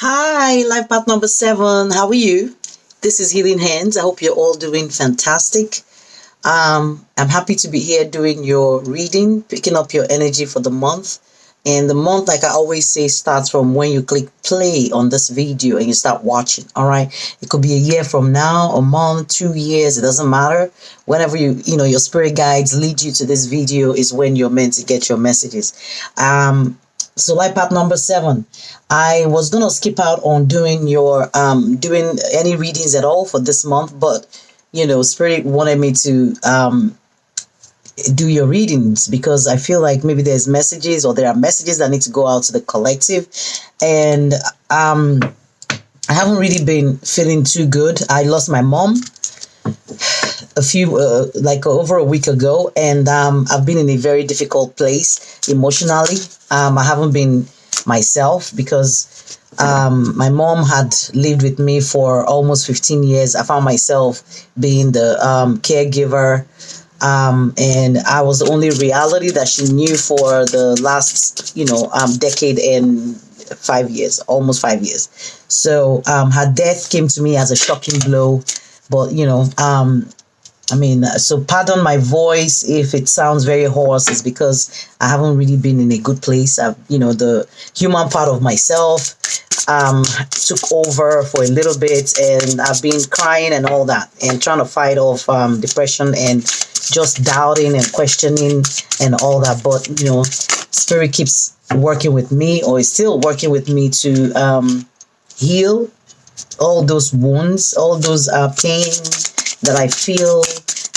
Hi, life path number 7. How are you? This is Healing Hands. I hope you're all doing fantastic. I'm happy to be here doing your reading, picking up your energy for the month. And the month, like I always say, starts from when you click play on this video and you start watching. All right. It could be a year from now, a month, 2 years. It doesn't matter. Whenever your spirit guides lead you to this video is when you're meant to get your messages. So life path number 7. I was gonna skip out on doing doing any readings at all for this month, but Spirit wanted me to do your readings because I feel like maybe there's messages or there are messages that need to go out to the collective, and I haven't really been feeling too good. I lost my mom over a week ago, and I've been in a very difficult place emotionally. I haven't been myself because my mom had lived with me for almost 15 years. I found myself being the caregiver, and I was the only reality that she knew for the last decade and 5 years, almost 5 years. So her death came to me as a shocking blow, but so pardon my voice if it sounds very hoarse. It's because I haven't really been in a good place. The human part of myself took over for a little bit, and I've been crying and all that, and trying to fight off depression and just doubting and questioning and all that. But Spirit keeps working with me, or is still working with me to heal all those wounds, all those pain that I feel.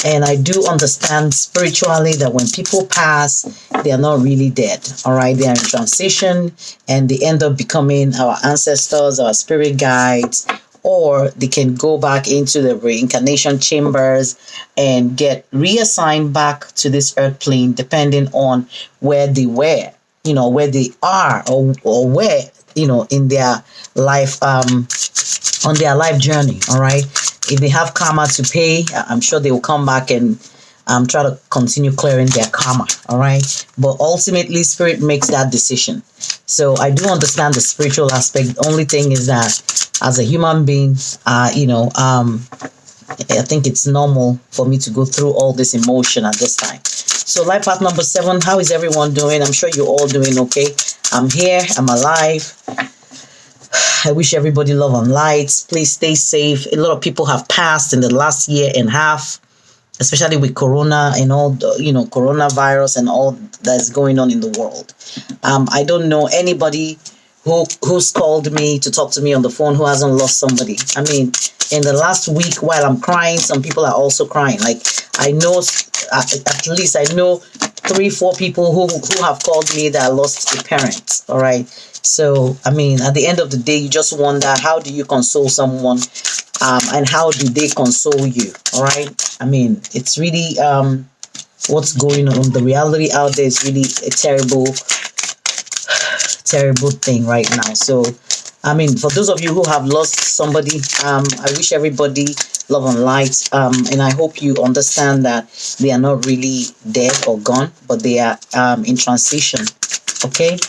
And I do understand spiritually that when people pass, they are not really dead. All right. They are in transition and they end up becoming our ancestors, our spirit guides, or they can go back into the reincarnation chambers and get reassigned back to this earth plane, depending on where they were, where they are, or where, in their life, on their life journey. All right. If they have karma to pay, I'm sure they will come back and try to continue clearing their karma. All right. But ultimately, Spirit makes that decision. So I do understand the spiritual aspect. The only thing is that as a human being, I think it's normal for me to go through all this emotion at this time. So life path number 7, how is everyone doing? I'm sure you're all doing okay. I'm here. I'm alive. I wish everybody love and light. Please stay safe. A lot of people have passed in the last year and a half, especially with Corona and all the, coronavirus and all that's going on in the world. I don't know anybody who's called me to talk to me on the phone who hasn't lost somebody. I mean, in the last week, while I'm crying, some people are also crying. Like I know, at least I know 3-4 people who have called me that lost a parent. All right. So, at the end of the day, you just wonder, how do you console someone, and how do they console you? All right. It's really what's going on. The reality out there is really a terrible, terrible thing right now. So, for those of you who have lost somebody, I wish everybody love and light. And I hope you understand that they are not really dead or gone, but they are in transition. Okay.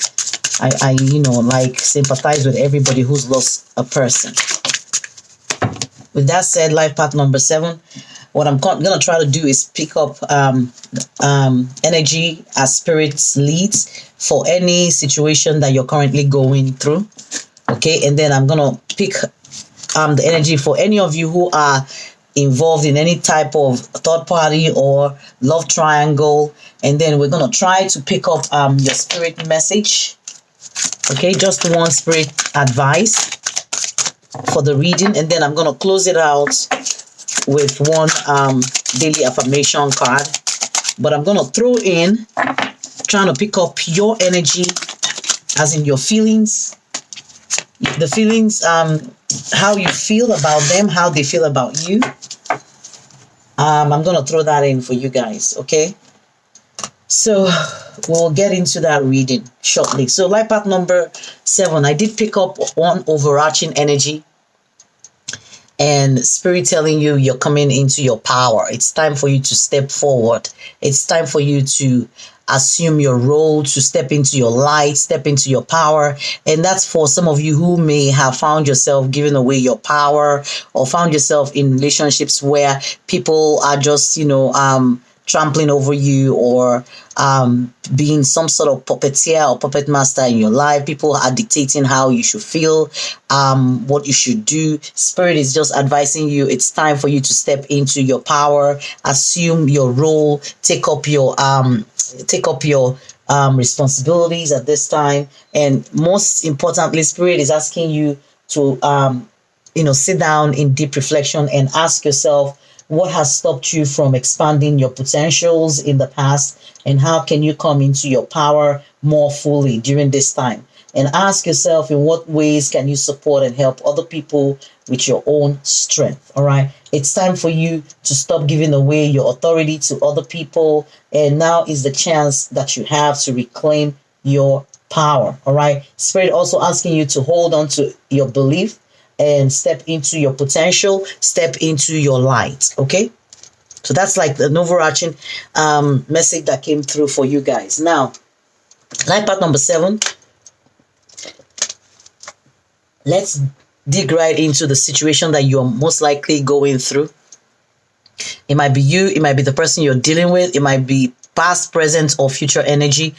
I sympathize with everybody who's lost a person. With that said, life path number 7, what I'm going to try to do is pick up energy as spirits leads for any situation that you're currently going through. Okay, and then I'm going to pick the energy for any of you who are involved in any type of third party or love triangle, and then we're going to try to pick up your spirit message. Okay, just one spirit advice for the reading, and then I'm going to close it out with one daily affirmation card. But I'm going to throw in trying to pick up your energy, as in your feelings, the feelings, how you feel about them, how they feel about you. I'm going to throw that in for you guys. Okay. So we'll get into that reading shortly. So life path number 7, I did pick up one overarching energy and spirit telling you you're coming into your power. It's time for you to step forward. It's time for you to assume your role, to step into your light, step into your power. And that's for some of you who may have found yourself giving away your power, or found yourself in relationships where people are just, trampling over you, or being some sort of puppeteer or puppet master in your life. People are dictating how you should feel, what you should do. Spirit is just advising you, it's time for you to step into your power, assume your role, take up your responsibilities at this time. And most importantly, Spirit is asking you to sit down in deep reflection and ask yourself, what has stopped you from expanding your potentials in the past, and how can you come into your power more fully during this time? And ask yourself, in what ways can you support and help other people with your own strength? All right. It's time for you to stop giving away your authority to other people. And now is the chance that you have to reclaim your power. All right. Spirit also asking you to hold on to your belief and step into your potential, step into your light. Okay. So that's like the overarching message that came through for you guys. Now, life path number 7. Let's dig right into the situation that you're most likely going through. It might be you, it might be the person you're dealing with, it might be past, present, or future energy.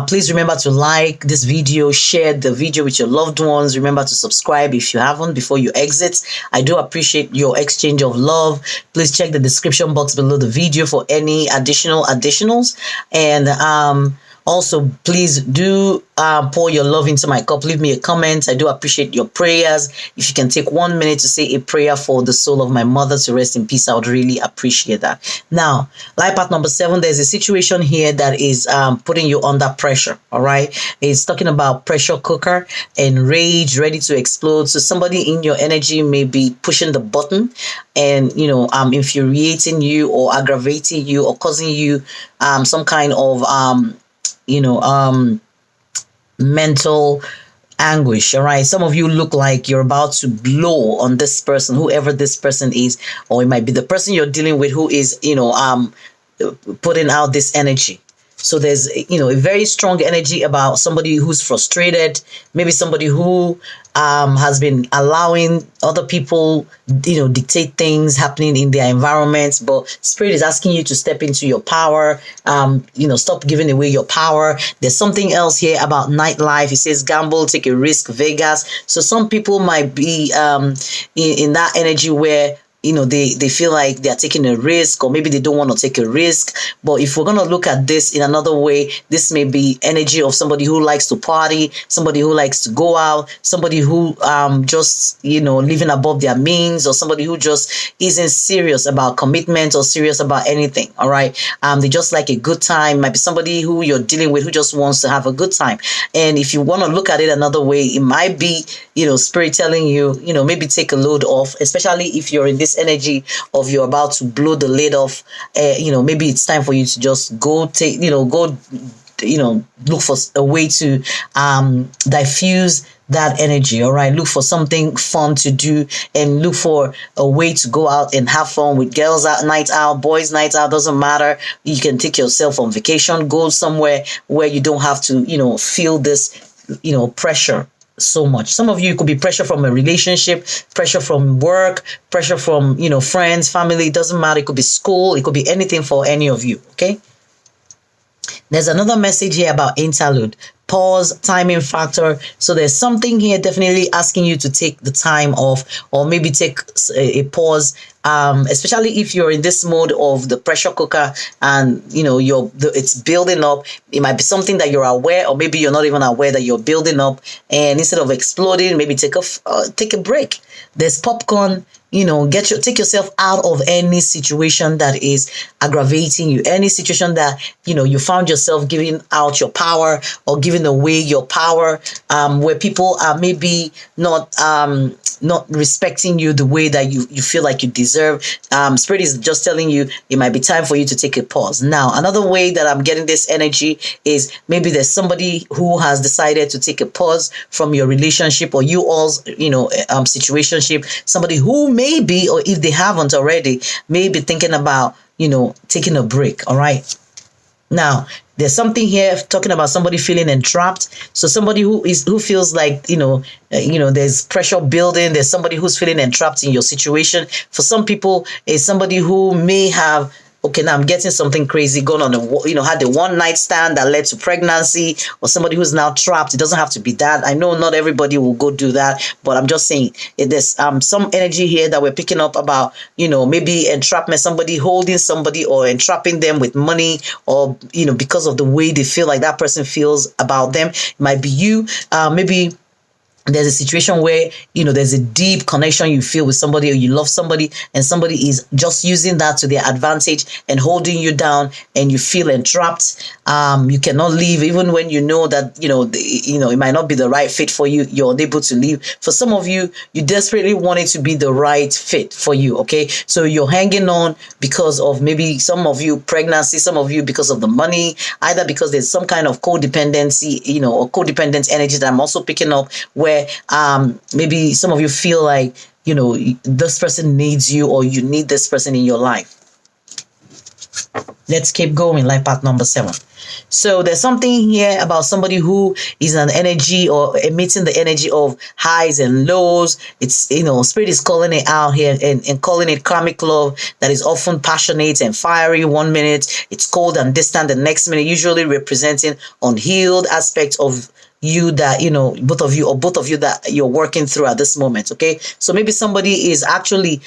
Please remember to like this video, share the video with your loved ones. Remember to subscribe if you haven't before you exit. I do appreciate your exchange of love. Please check the description box below the video for any additionals. And also, please do pour your love into my cup. Leave me a comment. I do appreciate your prayers. If you can take 1 minute to say a prayer for the soul of my mother to rest in peace, I would really appreciate that. Now, life path number 7, there's a situation here that is putting you under pressure. All right. It's talking about pressure cooker and rage ready to explode. So somebody in your energy may be pushing the button and, infuriating you or aggravating you or causing you some kind of mental anguish. All right. Some of you look like you're about to blow on this person, whoever this person is, or it might be the person you're dealing with who is, putting out this energy. So there's, a very strong energy about somebody who's frustrated, maybe somebody who has been allowing other people, dictate things happening in their environments. But Spirit is asking you to step into your power, stop giving away your power. There's something else here about nightlife. It says gamble, take a risk, Vegas. So some people might be in that energy where they feel like they're taking a risk, or maybe they don't want to take a risk. But if we're going to look at this in another way, this may be energy of somebody who likes to party, somebody who likes to go out, somebody who just, living above their means, or somebody who just isn't serious about commitment or serious about anything. All right. They just like a good time. Might be somebody who you're dealing with who just wants to have a good time. And if you want to look at it another way, it might be, Spirit telling you, maybe take a load off, especially if you're in this energy of you're about to blow the lid off. Maybe it's time for you to just go look for a way to diffuse that energy. All right, look for something fun to do, and look for a way to go out and have fun with girls out, night out, boys night out, doesn't matter. You can take yourself on vacation, go somewhere where you don't have to feel this pressure so much. Some of you, it could be pressure from a relationship, pressure from work, pressure from friends, family. It doesn't matter. It could be school, it could be anything for any of you. Okay. There's another message here about interlude, pause, timing factor. So there's something here definitely asking you to take the time off, or maybe take a pause, especially if you're in this mode of the pressure cooker and it's building up. It might be something that you're aware, or maybe you're not even aware that you're building up, and instead of exploding, maybe take a break. There's popcorn. Take yourself out of any situation that is aggravating you, any situation that, you found yourself giving out your power or giving away your power, where people are maybe not respecting you the way that you feel like you deserve. Spirit is just telling you it might be time for you to take a pause. Now, another way that I'm getting this energy is maybe there's somebody who has decided to take a pause from your relationship, or you all's, situationship, somebody who maybe, or if they haven't already, maybe thinking about, taking a break. All right. Now, there's something here talking about somebody feeling entrapped. So somebody who feels like, there's pressure building. There's somebody who's feeling entrapped in your situation. For some people, it's somebody who may have, okay, now I'm getting something crazy going on. Had a one night stand that led to pregnancy, or somebody who's now trapped. It doesn't have to be that. I know not everybody will go do that, but I'm just saying there's some energy here that we're picking up about, maybe entrapment, somebody holding somebody or entrapping them with money, or, because of the way they feel like that person feels about them. It might be you, maybe there's a situation where there's a deep connection you feel with somebody, or you love somebody, and somebody is just using that to their advantage and holding you down, and you feel entrapped. You cannot leave even when you know that it might not be the right fit for you. You're unable to leave. For some of you, you desperately want it to be the right fit for you. Okay, so you're hanging on because of, maybe some of you, pregnancy, some of you because of the money, either because there's some kind of codependency, or codependent energy that I'm also picking up, where maybe some of you feel like this person needs you, or you need this person in your life. Let's keep going. Life path number 7. So there's something here about somebody who is an energy, or emitting the energy of highs and lows. It's, spirit is calling it out here, and calling it karmic love that is often passionate and fiery. 1 minute it's cold and distant, the next minute usually representing unhealed aspects of you that both of you that you're working through at this moment. Okay, so maybe somebody is actually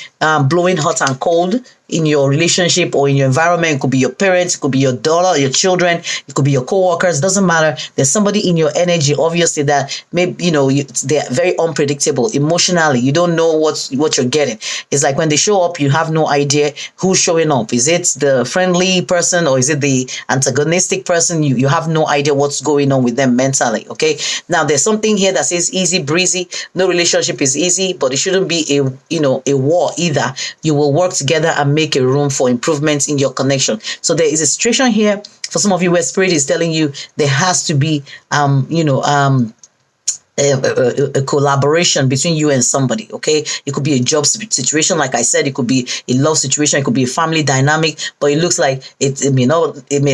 blowing hot and cold in your relationship or in your environment. It could be your parents, it could be your daughter, your children, it could be your co-workers. Doesn't matter. There's somebody in your energy, obviously, that maybe they're very unpredictable emotionally. You don't know what you're getting. It's like when they show up, you have no idea who's showing up. Is it the friendly person, or is it the antagonistic person? You have no idea what's going on with them mentally. Okay, now there's something here that says easy breezy. No relationship is easy, but it shouldn't be a war either. You will work together and make a room for improvements in your connection. So there is a situation here for some of you where spirit is telling you there has to be a collaboration between you and somebody. Okay, it could be a job situation, like I said. It could be a love situation. It could be a family dynamic. But it looks like it may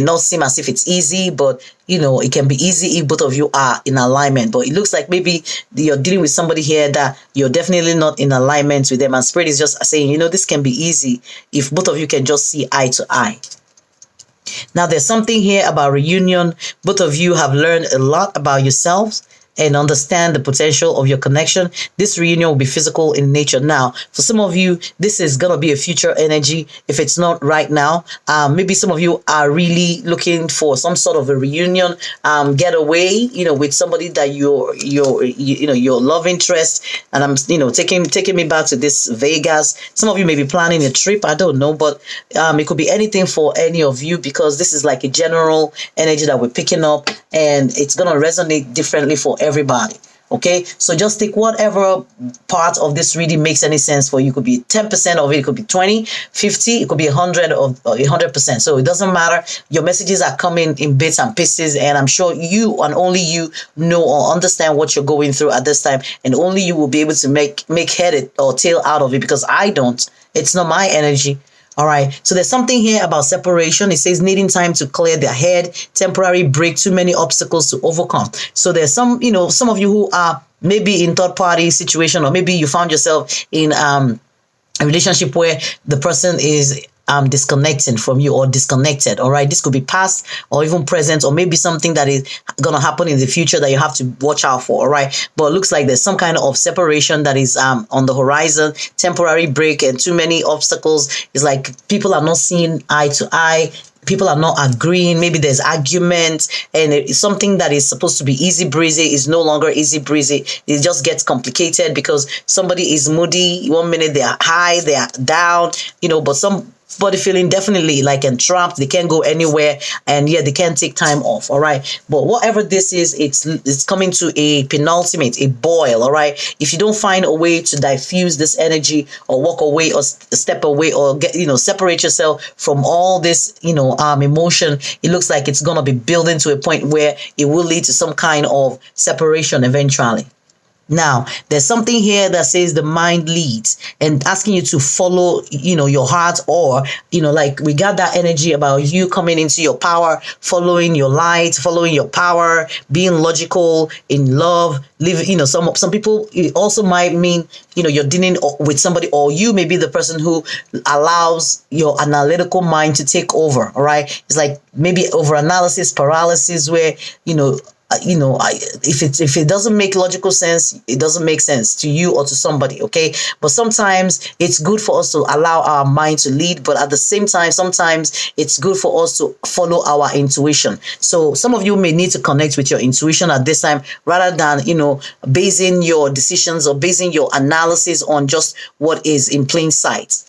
not seem as if it's easy, but it can be easy if both of you are in alignment. But it looks like maybe you're dealing with somebody here that you're definitely not in alignment with them, and spirit is just saying, this can be easy if both of you can just see eye to eye. Now there's something here about reunion. Both of you have learned a lot about yourselves and understand the potential of your connection. This reunion will be physical in nature. Now, for some of you, this is going to be a future energy. If it's not right now, maybe some of you are really looking for some sort of a reunion, getaway, with somebody that your love interest. And I'm, taking me back to this Vegas. Some of you may be planning a trip. I don't know, but it could be anything for any of you, because this is like a general energy that we're picking up, and it's going to resonate differently for everybody. Okay, so just take whatever part of this reading makes any sense for you. It could be 10% of it, it could be 20, 50, it could be 100 or 100%. So it doesn't matter. Your messages are coming in bits and pieces, and I'm sure you and only you know or understand what you're going through at this time, and only you will be able to make head or tail out of it, because I don't. It's not my energy. All right, so there's something here about separation. It says needing time to clear their head, temporary break, too many obstacles to overcome. So there's some of you who are maybe in third party situation, or maybe you found yourself in a relationship where the person is disconnecting from you, or disconnected. All right, this could be past or even present, or maybe something that is going to happen in the future that you have to watch out for. All right, but it looks like there's some kind of separation that is on the horizon, temporary break, and too many obstacles. It's like people are not seeing eye to eye. People are not agreeing. Maybe there's argument, and it's something that is supposed to be easy breezy is no longer easy breezy. It just gets complicated because somebody is moody. 1 minute they are high, they are down, but somebody feeling definitely like entrapped. They can't go anywhere, and they can't take time off. All right, but whatever this is, it's coming to a penultimate, a boil. All right, if you don't find a way to diffuse this energy, or walk away, or step away, or get separate yourself from all this emotion, it looks like it's gonna be building to a point where it will lead to some kind of separation eventually. Now, there's something here that says the mind leads and asking you to follow, your heart, or, like we got that energy about you coming into your power, following your light, following your power, being logical in love, live, some people, it also might mean, you're dealing with somebody, or you may be the person who allows your analytical mind to take over. All right. It's like maybe over analysis paralysis where, if it doesn't make logical sense, it doesn't make sense to you or to somebody. Okay, but sometimes it's good for us to allow our mind to lead, but at the same time, sometimes it's good for us to follow our intuition. So some of you may need to connect with your intuition at this time, rather than basing your decisions or basing your analysis on just what is in plain sight.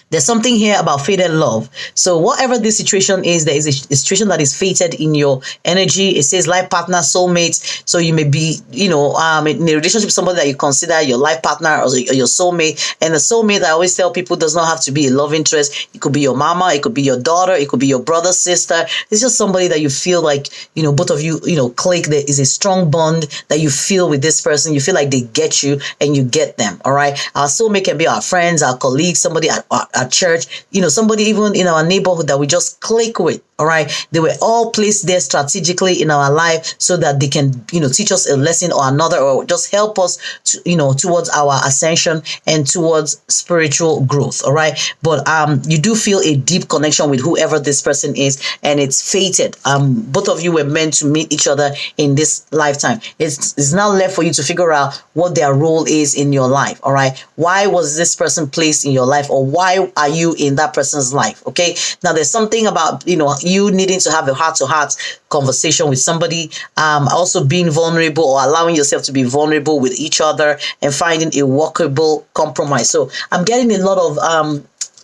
There's something here about fated love. So whatever this situation is, there is a situation that is fated in your energy. It says life partner, soulmate. So you may be, in a relationship with somebody that you consider your life partner or your soulmate. And the soulmate, I always tell people, does not have to be a love interest. It could be your mama, it could be your daughter, it could be your brother, sister. It's just somebody that you feel like, both of you, click. There is a strong bond that you feel with this person. You feel like they get you and you get them. All right. Our soulmate can be our friends, our colleagues, somebody at church, somebody even in our neighborhood that we just click with. All right. They were all placed there strategically in our life so that they can, teach us a lesson or another, or just help us to, towards our ascension and towards spiritual growth. All right. But you do feel a deep connection with whoever this person is, and it's fated. Both of you were meant to meet each other in this lifetime. It's now left for you to figure out what their role is in your life. All right. Why was this person placed in your life, or why are you in that person's life? Okay. Now there's something about, you needing to have a heart-to-heart conversation with somebody, also being vulnerable or allowing yourself to be vulnerable with each other and finding a workable compromise. So I'm getting a lot of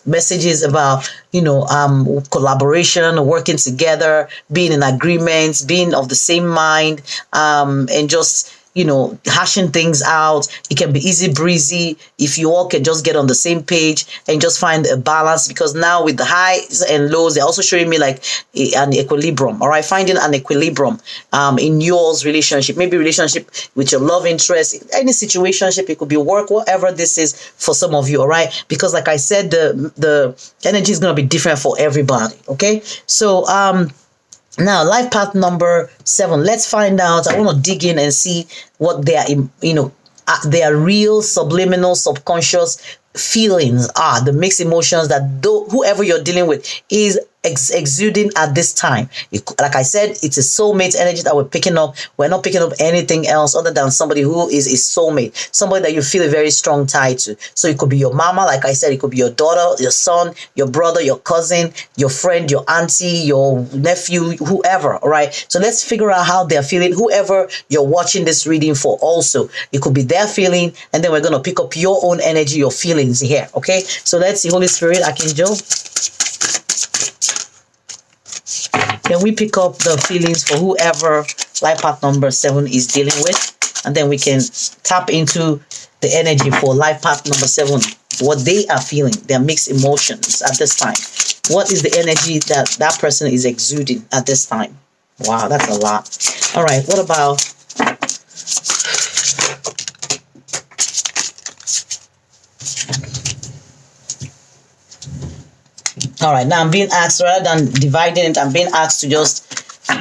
messages about collaboration, working together, being in agreement, being of the same mind, and just hashing things out. It can be easy breezy if you all can just get on the same page and just find a balance, because now with the highs and lows, they're also showing me like an equilibrium. All right, finding an equilibrium in yours relationship, maybe relationship with your love interest, any situationship, it could be work, whatever this is for some of you. All right, because like I said, the energy is going to be different for everybody. Okay, so now, life path number 7. Let's find out. I want to dig in and see what their real subliminal subconscious feelings are, the mixed emotions that whoever you're dealing with is exuding at this time. Like I said, it's a soulmate energy that we're picking up. We're not picking up anything else other than somebody who is a soulmate, somebody that you feel a very strong tie to. So it could be your mama, like I said, it could be your daughter, your son, your brother, your cousin, your friend, your auntie, your nephew, whoever. All right. So let's figure out how they're feeling. Whoever you're watching this reading for, also, it could be their feeling, and then we're going to pick up your own energy, your feelings here. Okay. So let's see, Holy Spirit, Archangel, can we pick up the feelings for whoever life path number 7 is dealing with? And then we can tap into the energy for life path number 7, what they are feeling, their mixed emotions at this time. What is the energy that that person is exuding at this time? Wow, that's a lot. All right, what about... All right, now I'm being asked, rather than dividing it, I'm being asked to just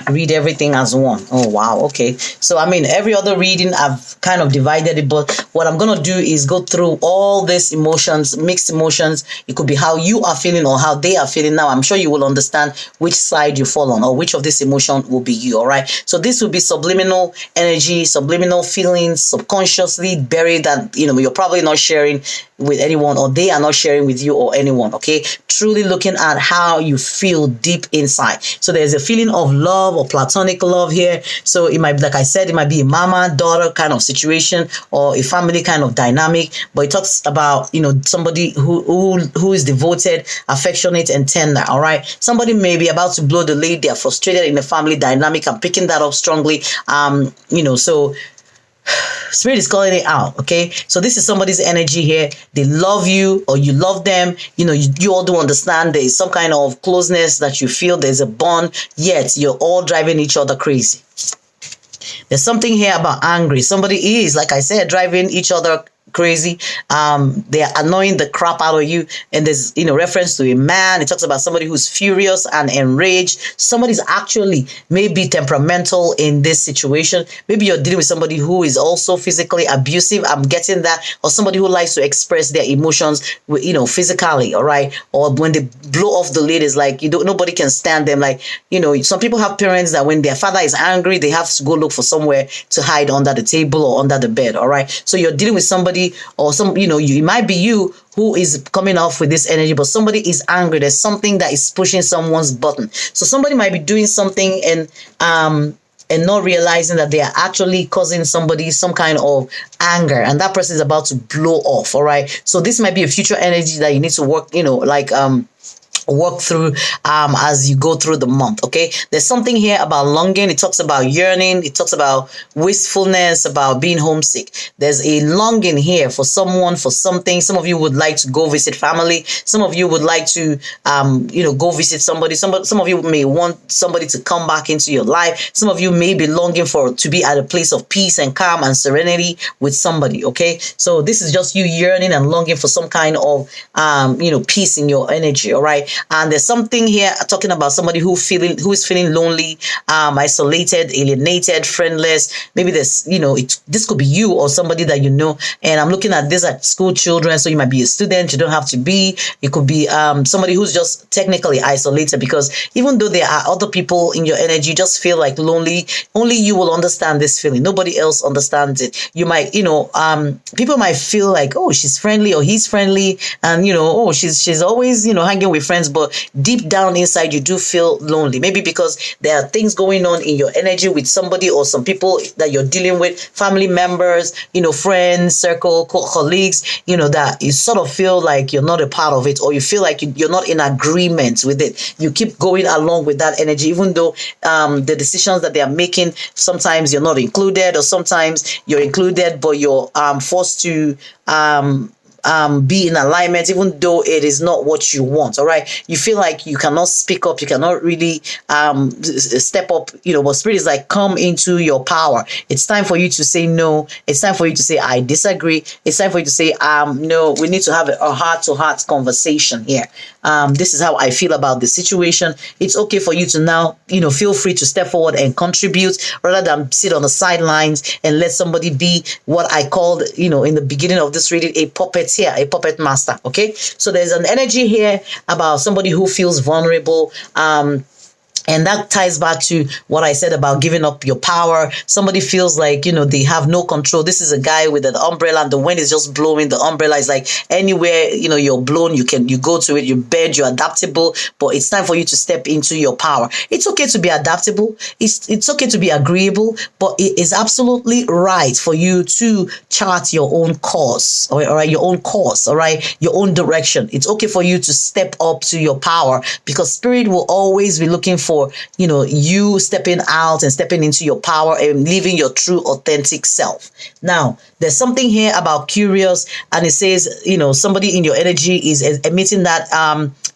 read everything as one. Oh, wow. Okay. So, I mean, every other reading, I've kind of divided it, but what I'm going to do is go through all these emotions, mixed emotions. It could be how you are feeling or how they are feeling now. I'm sure you will understand which side you fall on, or which of this emotion will be you. All right. So this will be subliminal energy, subliminal feelings, subconsciously buried that, you're probably not sharing with anyone, or they are not sharing with you or anyone. Okay. Truly looking at how you feel deep inside. So there's a feeling of love or platonic love here. So it might be, like I said, it might be a mama, daughter kind of situation, or a family kind of dynamic. But it talks about, somebody who is devoted, affectionate, and tender. All right. Somebody may be about to blow the lead. They are frustrated in the family dynamic. I'm picking that up strongly. So Spirit is calling it out. Okay. So this is somebody's energy here. They love you, or you love them. You all do understand there is some kind of closeness that you feel. There's a bond, yet you're all driving each other crazy. There's something here about angry. Somebody is, like I said, driving each other crazy. They are annoying the crap out of you. And there's, reference to a man. It talks about somebody who's furious and enraged. Somebody's actually maybe temperamental in this situation. Maybe you're dealing with somebody who is also physically abusive. I'm getting that. Or somebody who likes to express their emotions, physically. All right. Or when they blow off the lid, it's like, nobody can stand them. Like, some people have parents that when their father is angry, they have to go look for somewhere to hide under the table or under the bed. All right. So you're dealing with somebody, or it might be you who is coming off with this energy, but somebody is angry. There's something that is pushing someone's button. So somebody might be doing something and not realizing that they are actually causing somebody some kind of anger, and that person is about to blow off. All right. So this might be a future energy that you need to work through as you go through the month. Okay, there's something here about longing. It talks about yearning. It talks about wistfulness, about being homesick. There's a longing here for someone, for something. Some of you would like to go visit family. Some of you would like to go visit somebody. Some of you may want somebody to come back into your life. Some of you may be longing to be at a place of peace and calm and serenity with somebody. Okay, so this is just you yearning and longing for some kind of peace in your energy. All right. And there's something here talking about somebody who is feeling lonely, isolated, alienated, friendless. Maybe this could be you or somebody that you know. And I'm looking at this at school children. So you might be a student. You don't have to be. It could be somebody who's just technically isolated, because even though there are other people in your energy, you just feel like lonely. Only you will understand this feeling. Nobody else understands it. You might, people might feel like, oh, she's friendly or he's friendly, and oh, she's always hanging with friends. But deep down inside, you do feel lonely. Maybe because there are things going on in your energy with somebody or some people that you're dealing with, family members, friends, circle, colleagues, that you sort of feel like you're not a part of it, or you feel like you're not in agreement with it. You keep going along with that energy, even though the decisions that they are making, sometimes you're not included, or sometimes you're included, but you're forced to be in alignment, even though it is not what you want. All right, you feel like you cannot speak up, you cannot really step up. But spirit is like, come into your power. It's time for you to say no. It's time for you to say, I disagree. It's time for you to say, no, we need to have a heart-to-heart conversation here. This is how I feel about the situation. It's okay for you to now, feel free to step forward and contribute, rather than sit on the sidelines and let somebody be what I called, in the beginning of this reading, a puppet here, a puppet master. Okay, so there's an energy here about somebody who feels vulnerable. And that ties back to what I said about giving up your power. Somebody feels like, they have no control. This is a guy with an umbrella and the wind is just blowing. The umbrella is like anywhere, you're blown, you go to it, you bend, you're adaptable, but it's time for you to step into your power. It's okay to be adaptable. It's okay to be agreeable, but it is absolutely right for you to chart your own course, all right, your own course, all right, your own direction. It's okay for you to step up to your power, because spirit will always be looking for you stepping out and stepping into your power and living your true authentic self. Now, there's something here about curious, and it says, somebody in your energy is emitting that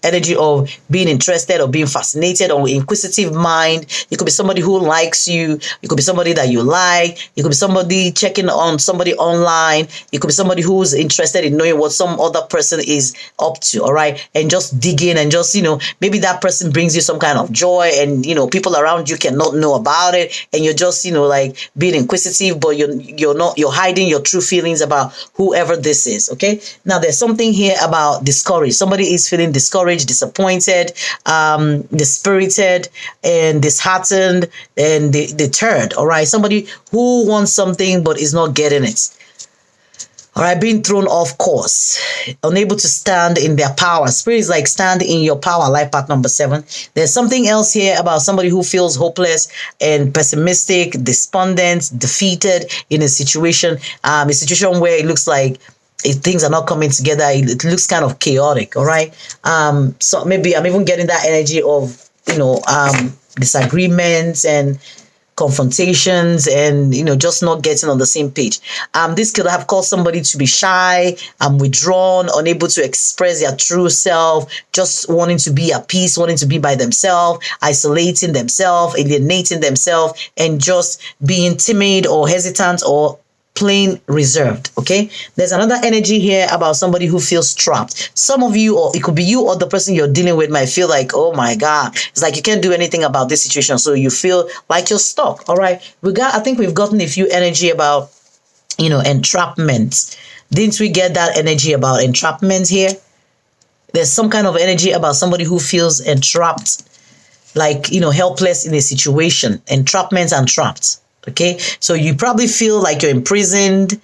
energy of being interested or being fascinated or inquisitive mind. It could be somebody who likes you. It could be somebody that you like. It could be somebody checking on somebody online. It could be somebody who's interested in knowing what some other person is up to, all right? And just digging and just, maybe that person brings you some kind of joy, and, people around you cannot know about it. And you're just, like being inquisitive, but you're hiding your true feelings about whoever this is, okay? Now, there's something here about discouraged. Somebody is feeling discouraged, disappointed, dispirited, and disheartened, and deterred, all right? Somebody who wants something but is not getting it. All right, being thrown off course, unable to stand in their power. Spirit is like, stand in your power, life path number 7. There's something else here about somebody who feels hopeless and pessimistic, despondent, defeated in a situation where it looks like things are not coming together. It looks kind of chaotic, all right? So maybe I'm even getting that energy of, disagreements and confrontations, and just not getting on the same page. This could have caused somebody to be shy, withdrawn, unable to express their true self, just wanting to be at peace, wanting to be by themselves, isolating themselves, alienating themselves, and just being timid or hesitant or plain reserved. Okay, there's another energy here about somebody who feels trapped. Some of you, or it could be you or the person you're dealing with, might feel like, oh my God, it's like you can't do anything about this situation, so you feel like you're stuck. All right, I think we've gotten a few energy about entrapment. Didn't we get that energy about entrapment here? There's some kind of energy about somebody who feels entrapped, like helpless in a situation. Entrapment and trapped. Okay, so you probably feel like you're imprisoned,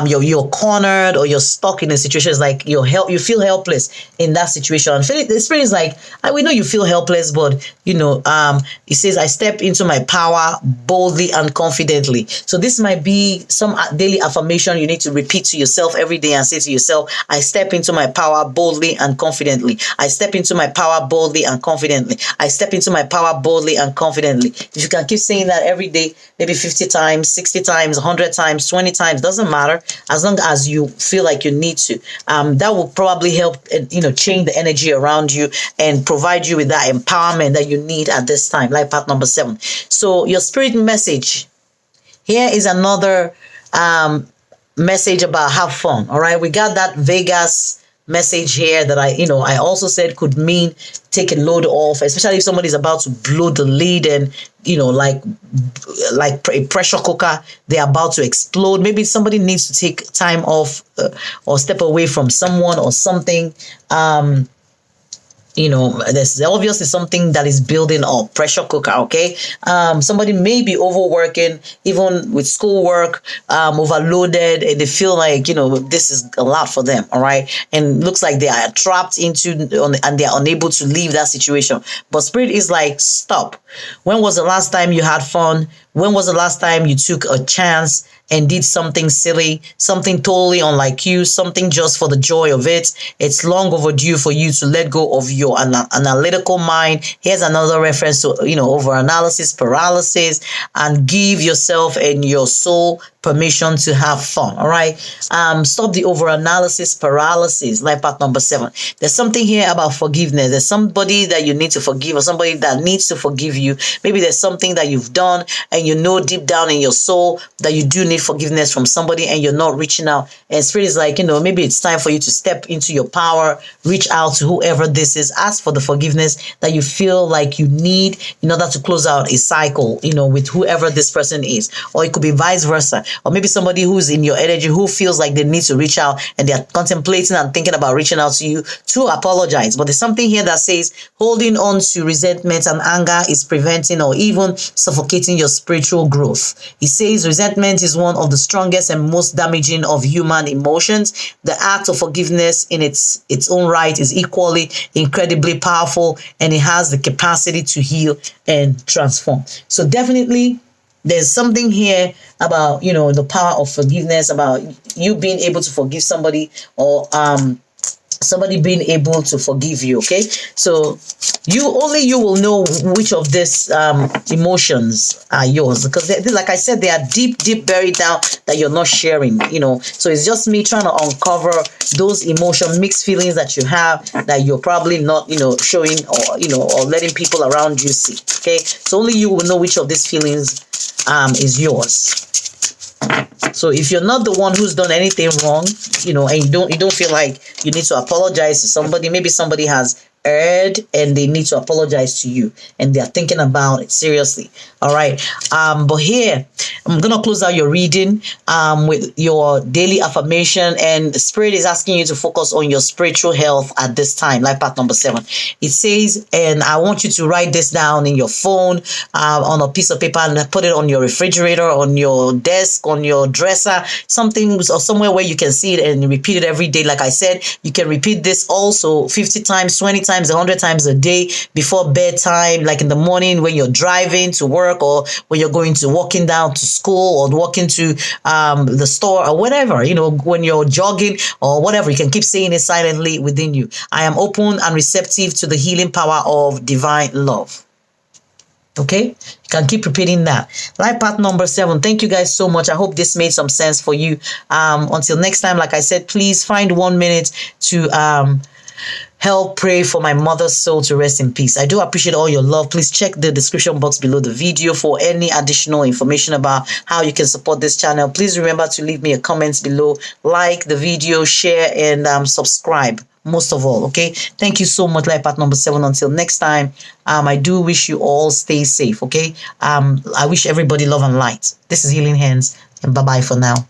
you're cornered, or you're stuck in a situation. It's like you feel helpless in that situation. And the spirit is like, we know you feel helpless, but it says, I step into my power boldly and confidently. So this might be some daily affirmation you need to repeat to yourself every day and say to yourself, I step into my power boldly and confidently. I step into my power boldly and confidently. I step into my power boldly and confidently. If you can keep saying that every day, maybe 50 times, 60 times, 100 times, 20 times, doesn't matter, as long as you feel like you need to. That will probably help, change the energy around you and provide you with that empowerment that you need at this time, like part number 7. So your spirit message, here is another message about have fun. All right, we got that Vegas message here that I also said could mean take a load off, especially if somebody's about to blow the lid and like a pressure cooker, they're about to explode. Maybe somebody needs to take time off or step away from someone or something. There's obviously something that is building up. Pressure cooker, okay? Somebody may be overworking, even with schoolwork, overloaded, and they feel like, this is a lot for them, all right? And looks like they are trapped into, and they are unable to leave that situation. But Spirit is like, stop. When was the last time you had fun? When was the last time you took a chance and did something silly, something totally unlike you, something just for the joy of it? It's long overdue for you to let go of your analytical mind. Here's another reference to, overanalysis, paralysis, and give yourself and your soul permission to have fun. All right. Stop the overanalysis, paralysis, like part number 7. There's something here about forgiveness. There's somebody that you need to forgive, or somebody that needs to forgive you. Maybe there's something that you've done and deep down in your soul that you do need forgiveness from somebody and you're not reaching out. And Spirit is like, maybe it's time for you to step into your power, reach out to whoever this is, ask for the forgiveness that you feel like you need in order to close out a cycle, with whoever this person is. Or it could be vice versa. Or maybe somebody who's in your energy who feels like they need to reach out and they're contemplating and thinking about reaching out to you to apologize. But there's something here that says holding on to resentment and anger is preventing or even suffocating your spiritual growth. It says resentment is one of the strongest and most damaging of human emotions. The act of forgiveness in its own right is equally incredibly powerful, and it has the capacity to heal and transform. So definitely there's something here about, the power of forgiveness, about you being able to forgive somebody, or somebody being able to forgive you. Okay, so you will know which of these emotions are yours, because like I said, they are deep buried down that you're not sharing. So it's just me trying to uncover those mixed feelings that you have that you're probably not showing, or letting people around you see. Okay, so only you will know which of these feelings is yours. So if you're not the one who's done anything wrong, and you don't feel like you need to apologize to somebody, maybe somebody has erred and they need to apologize to you and they're thinking about it seriously. All right. But here I'm gonna close out your reading with your daily affirmation, and the Spirit is asking you to focus on your spiritual health at this time, like part number 7. It says, and I want you to write this down in your phone, on a piece of paper, and put it on your refrigerator, on your desk, on your dresser, something or somewhere where you can see it and repeat it every day. Like I said, you can repeat this also 50 times, 20 times, 100 times a day before bedtime, like in the morning when you're driving to work, or when you're walking down to school, or walking to the store, or whatever, when you're jogging or whatever. You can keep saying it silently within you. I am open and receptive to the healing power of divine love. Okay, you can keep repeating that. Life path number 7. Thank you guys so much. I hope this made some sense for you. Until next time, like I said, please find 1 minute to help pray for my mother's soul to rest in peace. I do appreciate all your love. Please check the description box below the video for any additional information about how you can support this channel. Please remember to leave me a comment below, like the video, share, and subscribe. Most of all, okay? Thank you so much, life path number 7. Until next time, I do wish you all stay safe, okay? I wish everybody love and light. This is Healing Hands, and bye-bye for now.